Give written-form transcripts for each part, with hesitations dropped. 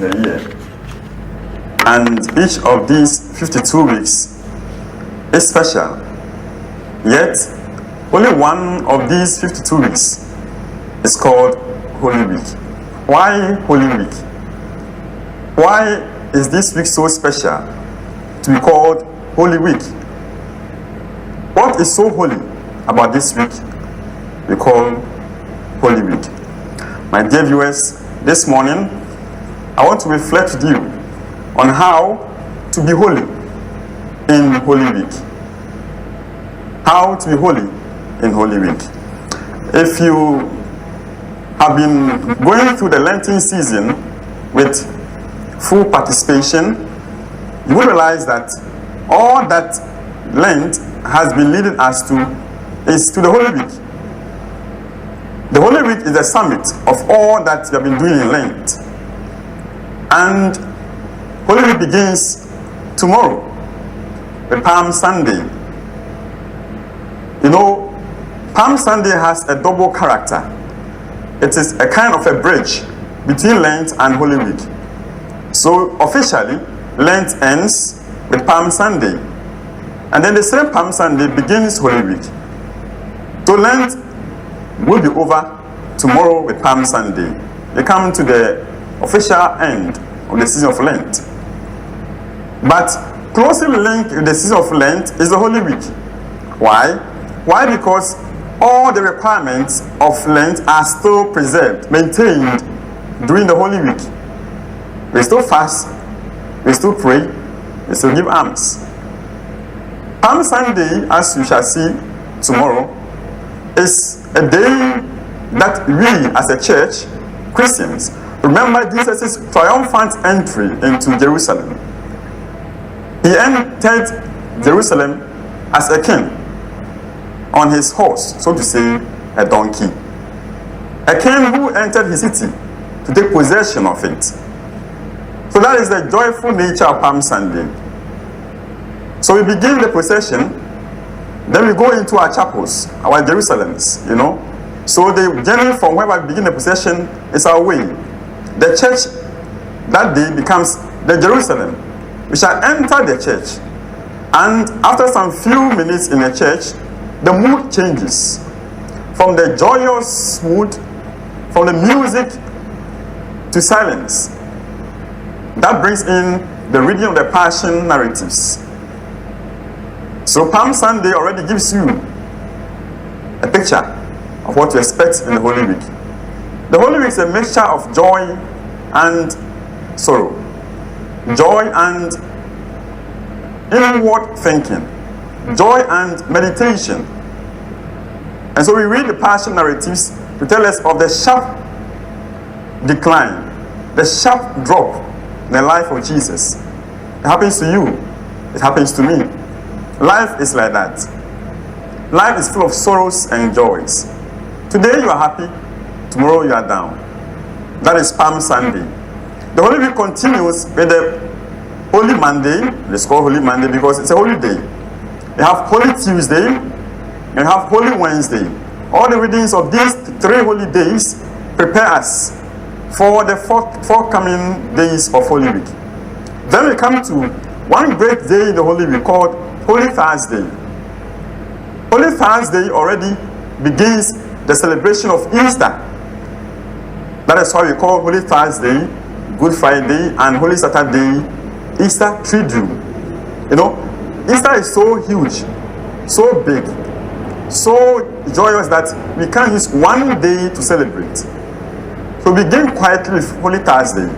in a year. And each of these 52 weeks is special. Yet, only one of these 52 weeks is called Holy Week. Why Holy Week? Why is this week so special to be called Holy Week? What is so holy about this week we call Holy Week? My dear viewers, this morning I want to reflect with you on how to be holy in Holy Week. How to be holy in Holy Week. If you have been going through the Lenten season with full participation, you will realize that all that Lent has been leading us to is to the Holy Week. The Holy Week is the summit of all that we have been doing in Lent. And Holy Week begins tomorrow, with Palm Sunday. You know, Palm Sunday has a double character. It is a kind of a bridge between Lent and Holy Week. So officially, Lent ends with Palm Sunday. And then the same Palm Sunday begins Holy Week. So Lent will be over tomorrow with Palm Sunday. We come to the official end of the season of Lent. But closely linked with the season of Lent is the Holy Week. Why? Why? Because all the requirements of Lent are still preserved, maintained during the Holy Week. We still fast, we still pray, we still give alms. Palm Sunday, as you shall see tomorrow, is a day that we as a church, Christians, remember Jesus' triumphant entry into Jerusalem. He entered Jerusalem as a king on his horse, so to say, a donkey. A king who entered his city to take possession of it. So that is the joyful nature of Palm Sunday. So we begin the procession, then we go into our chapels, our Jerusalems, you know. So the journey from where we begin the procession is our way. The church that day becomes the Jerusalem. We shall enter the church, and after some few minutes in the church, the mood changes from the joyous mood, from the music to silence. That brings in the reading of the Passion narratives. So Palm Sunday already gives you a picture of what to expect in the Holy Week. The Holy Week is a mixture of joy and sorrow, joy and inward thinking, joy and meditation. And so we read the Passion narratives to tell us of the sharp decline, the sharp drop in the life of Jesus. It happens to you, it happens to me. Life is like that. Life is full of sorrows and joys. Today you are happy, tomorrow you are down. That is Palm Sunday. The Holy Week continues with the Holy Monday. It's called Holy Monday because it's a holy day. You have Holy Tuesday, you have Holy Wednesday. All the readings of these 3 holy days prepare us for the forthcoming days of Holy Week. Then we come to one great day in the Holy Week called Holy Thursday. Holy Thursday already begins the celebration of Easter. That is why we call Holy Thursday, Good Friday, and Holy Saturday, Easter Triduum. You know, Easter is so huge, so big, so joyous that we can't use one day to celebrate. So we begin quietly with Holy Thursday.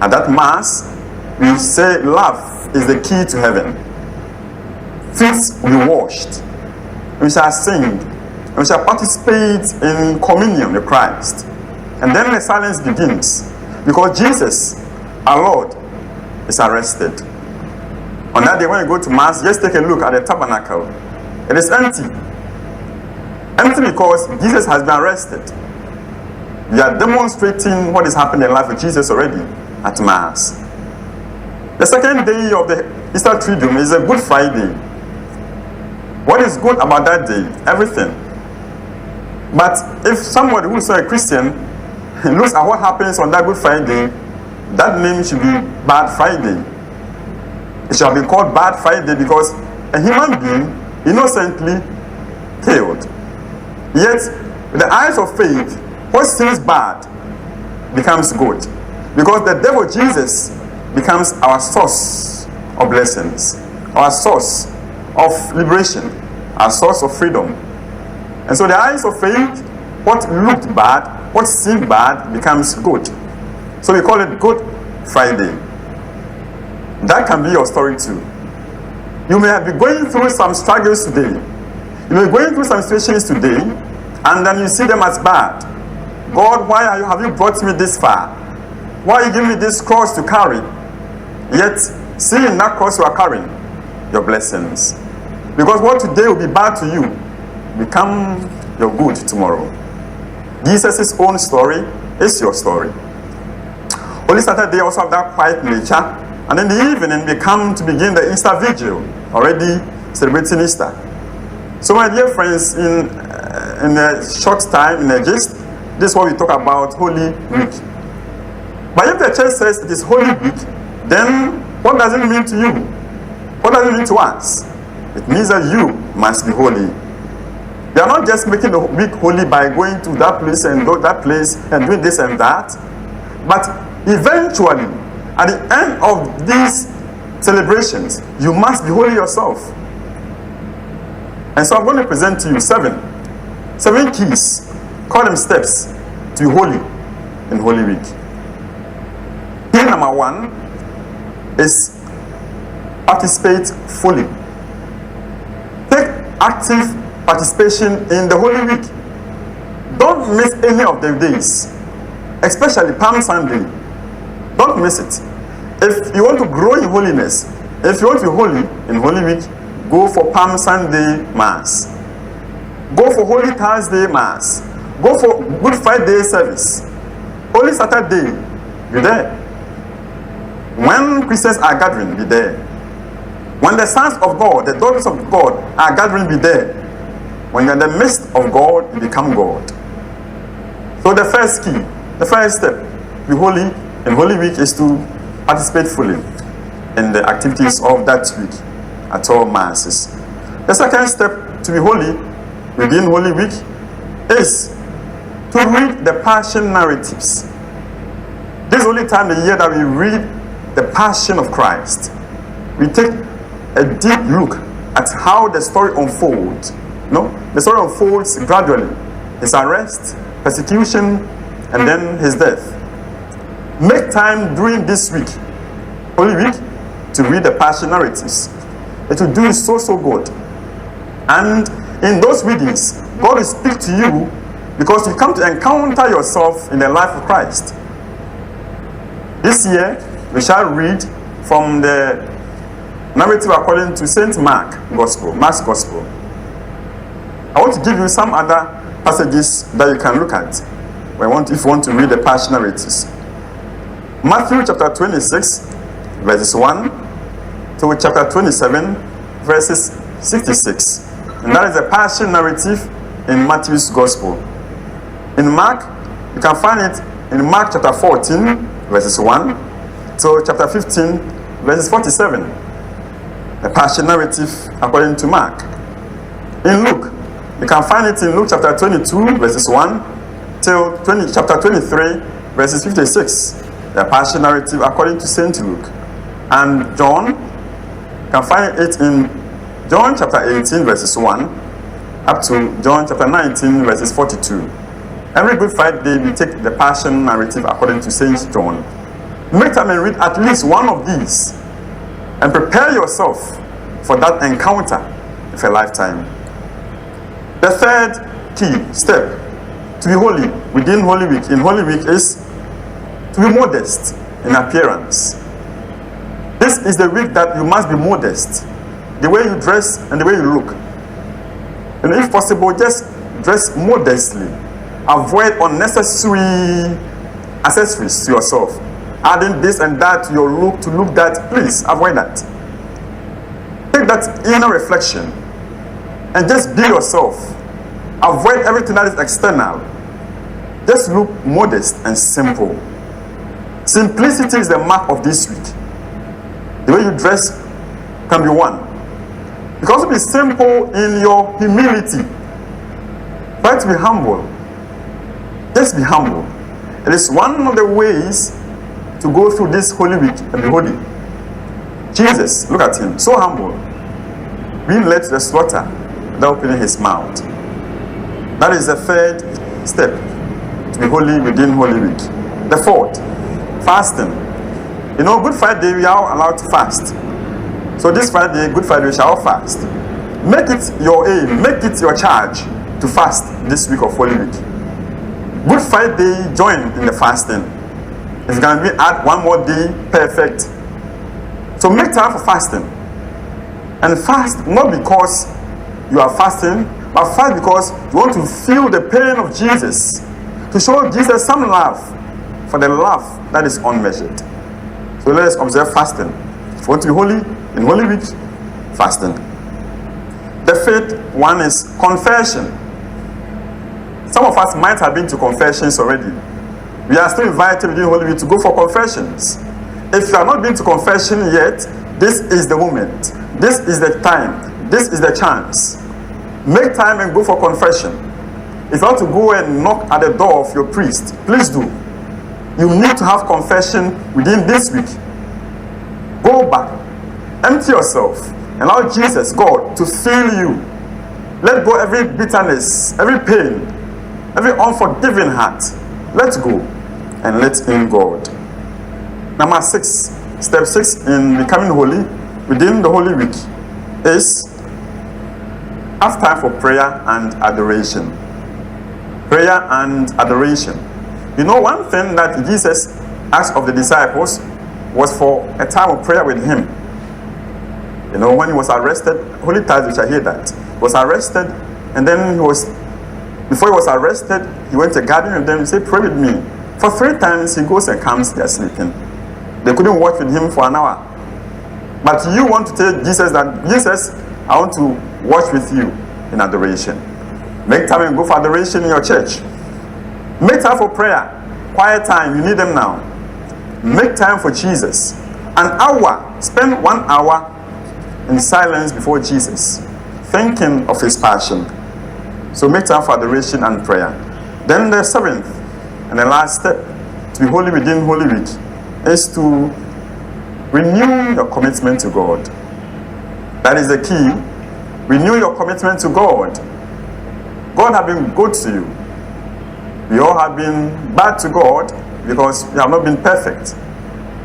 At that Mass, we say love is the key to heaven. Feet will be washed. We shall sing. And we shall participate in communion with Christ. And then the silence begins. Because Jesus, our Lord, is arrested. On that day when you go to Mass, just take a look at the tabernacle. It is empty. Empty because Jesus has been arrested. We are demonstrating what is happening in life with Jesus already at Mass. The second day of the Easter Triduum is a Good Friday. What is good about that day? Everything. But if somebody who is not a Christian looks at what happens on that Good Friday, that name should be Bad Friday. It shall be called Bad Friday because a human being innocently killed. Yet, with the eyes of faith, what seems bad becomes good. Because the devil Jesus becomes our source of blessings, our source of liberation, our source of freedom. And so the eyes of faith, what looked bad, what seemed bad becomes good. So we call it Good Friday. That can be your story too. You may be going through some struggles today. You may be going through some situations today, and then you see them as bad. God, why have you brought me this far? Why are you giving me this cross to carry? Yet, seeing that cross you are carrying, your blessings. Because what today will be bad to you, become your good tomorrow. Jesus' own story is your story. Holy Saturday also have that quiet nature. And in the evening, we come to begin the Easter Vigil, already celebrating Easter. So my dear friends, in a short time, in a gist, this is what we talk about Holy Week. But if the church says it is Holy Week, then what does it mean to you? What does it mean to us? It means that you must be holy. They are not just making the week holy by going to that place and go that place and doing this and that, but eventually, at the end of these celebrations, you must be holy yourself. And so I'm going to present to you seven keys, call them steps, to be holy in Holy Week. Key number one is participate fully. Take active participation in the Holy Week. Don't miss any of the days, especially Palm Sunday. Don't miss it. If you want to grow in holiness, if you want to be holy in Holy Week, go for Palm Sunday Mass. Go for Holy Thursday Mass. Go for Good Friday service. Holy Saturday, be there. When Christians are gathering, be there. When the sons of God, the daughters of God are gathering, be there. When you're in the midst of God, you become God. So the first key, the first step, be holy in Holy Week is to participate fully in the activities of that week at all masses. The second step to be holy within Holy Week is to read the Passion narratives. This is the only time of the year that we read the Passion of Christ. We take a deep look at how the story unfolds. The story unfolds gradually. His arrest, persecution, and then his death. Make time during this week, Holy Week, to read the Passion narratives. It will do you so good. And in those readings, God will speak to you because you come to encounter yourself in the life of Christ. This year, we shall read from the narrative according to St. Mark's Gospel. I want to give you some other passages that you can look at if you want to read the Passion narratives. Matthew chapter 26, verses 1 to chapter 27, verses 66. And that is the Passion narrative in Matthew's Gospel. In Mark, you can find it in Mark chapter 14, verses 1 to chapter 15, verses 47. The Passion narrative according to Mark. In Luke, you can find it in Luke chapter 22, verses 1 till chapter 23, verses 56. The Passion narrative according to St. Luke. And John, you can find it in John chapter 18, verses 1 up to John chapter 19, verses 42. Every Good Friday, we take the Passion narrative according to St. John. Make time and read at least one of these and prepare yourself for that encounter of a lifetime. The third key step to be holy within Holy Week, in Holy Week, is to be modest in appearance. This is the week that you must be modest. The way you dress and the way you look. And if possible, just dress modestly. Avoid unnecessary accessories to yourself. Adding this and that to your look to look that. Please avoid that. Take that inner reflection and just be yourself. Avoid everything that is external. Just look modest and simple. Simplicity is the mark of this week. The way you dress can be one. Because be simple in your humility. Try to be humble. Just be humble. It is one of the ways to go through this Holy Week and be holy. Jesus, look at him, so humble, being led to the slaughter without opening his mouth. That is the third step to be holy within Holy Week. The fourth, fasting. You know, Good Friday we are allowed to fast. So this Friday, Good Friday, we shall fast. Make it your aim, make it your charge to fast this week of Holy Week. Good Friday, join in the fasting. If you can add one more day, perfect. So make time for fasting. And fast not because you are fasting, but fast because you want to feel the pain of Jesus. To show Jesus some love for the love that is unmeasured. So let us observe fasting. If you want to be holy, in Holy Week, fasting. The fifth one is confession. Some of us might have been to confessions already. We are still invited within Holy Week to go for confessions. If you have not been to confession yet, this is the moment. This is the time. This is the chance. Make time and go for confession. If you want to go and knock at the door of your priest, please do. You need to have confession within this week. Go back. Empty yourself. Allow Jesus, God, to fill you. Let go every bitterness, every pain, every unforgiving heart. Let go and let in God. Number 6, step 6 in becoming holy within the Holy Week is have time for prayer and adoration. Prayer and adoration. You know, one thing that Jesus asked of the disciples was for a time of prayer with him. You know, when he was arrested, Holy times we shall hear that. He was arrested, and then before he was arrested, he went to the garden and then he said, pray with me. For 3 times he goes and comes, they are sleeping. They couldn't watch with him for an hour. But you want to tell Jesus that, Jesus, I want to watch with you in adoration. Make time and go for adoration in your church. Make time for prayer. Quiet time, you need them now. Make time for Jesus. An hour, spend 1 hour in silence before Jesus, thinking of his passion. So make time for adoration and prayer. Then the 7th and the last step to be holy within Holy Week is to renew your commitment to God. That is the key. Renew your commitment to God. God has been good to you. We all have been bad to God because we have not been perfect.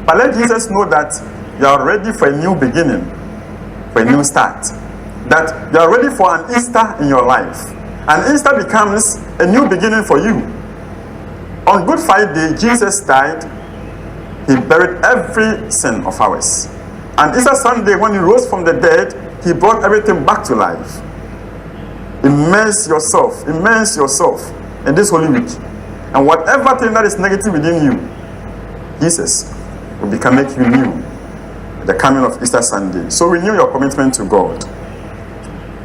But let Jesus know that you are ready for a new beginning, for a new start. That you are ready for an Easter in your life. And Easter becomes a new beginning for you. On Good Friday, Jesus died. He buried every sin of ours. And Easter Sunday, when he rose from the dead, he brought everything back to life. Immerse yourself in this Holy Week. And whatever thing that is negative within you, Jesus will make you new at the coming of Easter Sunday. So renew your commitment to God.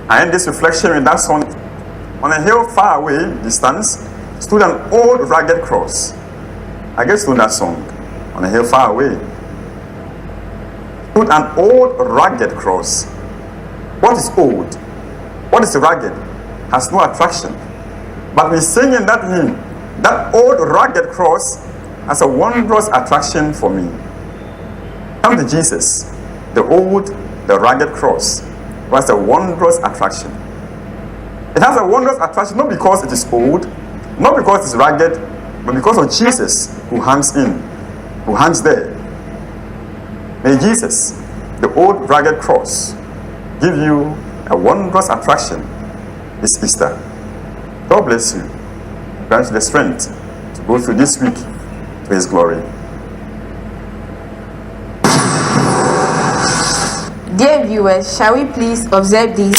I end this reflection with that song. On a hill far away distance stood an old rugged cross. I guess you know that song. On a hill far away stood an old rugged cross. What is old? What is rugged? Has no attraction. But we sing in that hymn, that old rugged cross has a wondrous attraction for me. Come to Jesus. The rugged cross has a wondrous attraction. It has a wondrous attraction not because it is old, not because it is rugged, but because of Jesus who hangs there. May Jesus, the old rugged cross, give you a wondrous attraction this Easter. God bless you. Grant you the strength to go through this week to his glory. Dear viewers, shall we please observe these